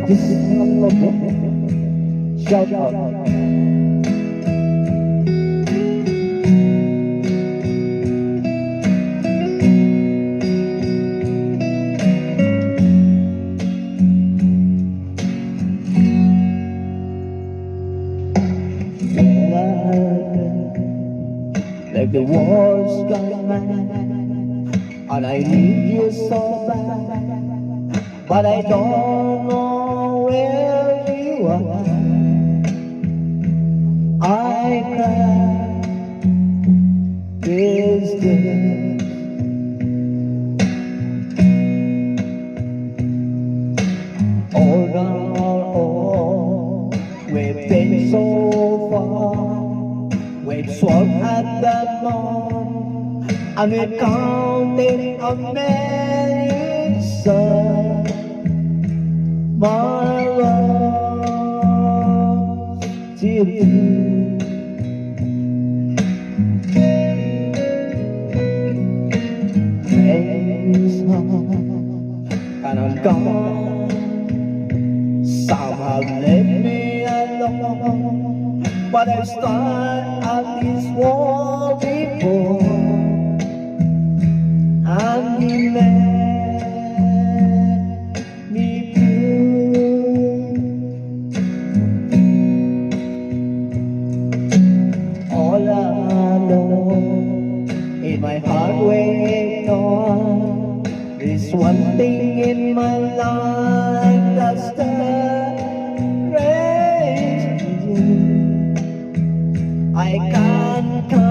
Just a little bit. Shout out. Like the war's gone mad, and I need you so bad, but I don't know where you are. I cry these days. All gone, all, we've been so far. We've swung at the moon, and we're counting on many suns. My love to you. Rain's home, and I'm gone. Some have left me alone, but I start at this wall before, and he let me through. All alone in my heart waiting, there's one thing in my life that's the I can count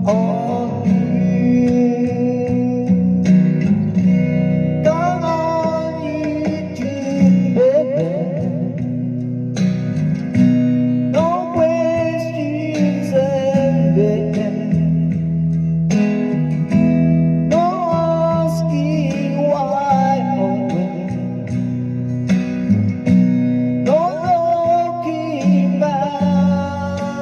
on you. Count on you too, baby. No questions baby. No asking why or when. No looking back.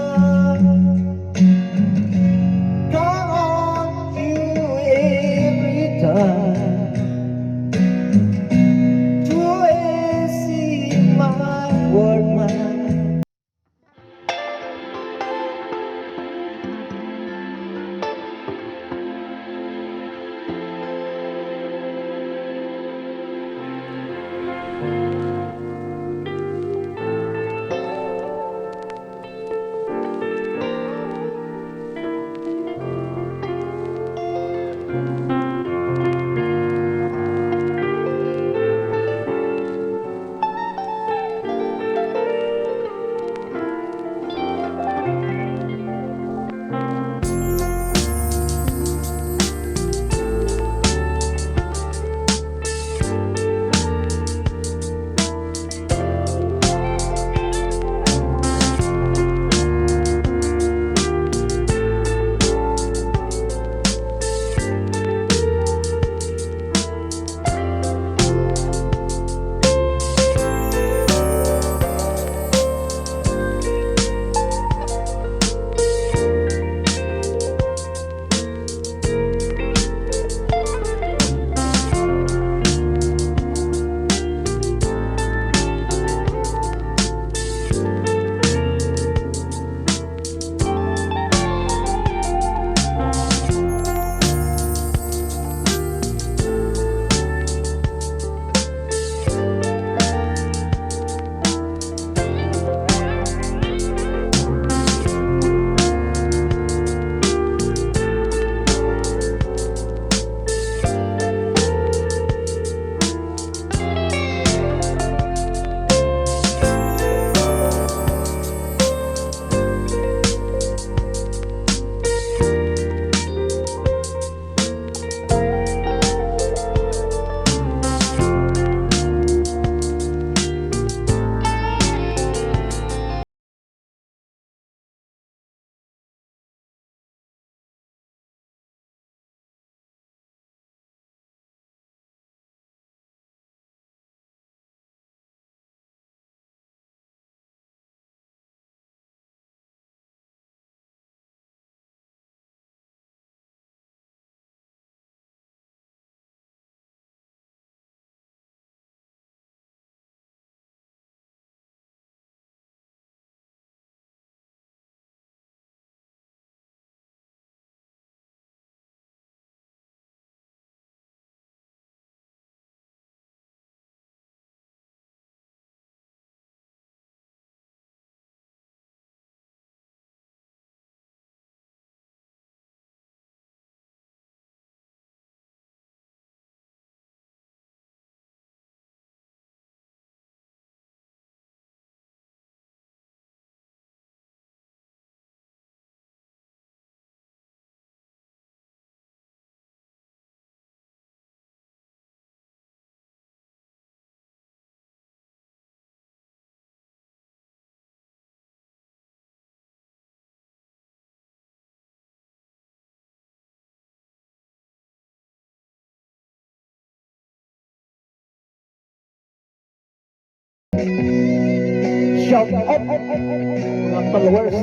shout out mga followers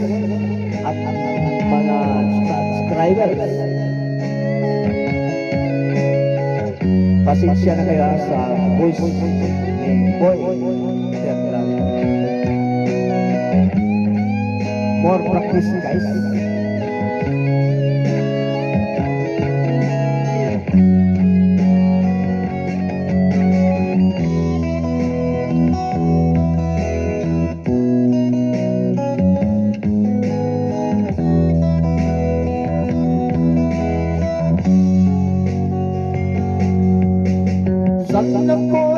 at mga subscribers. Pasensya na kayo sa voice ni Boy Terlan. More practice guys. Saan ako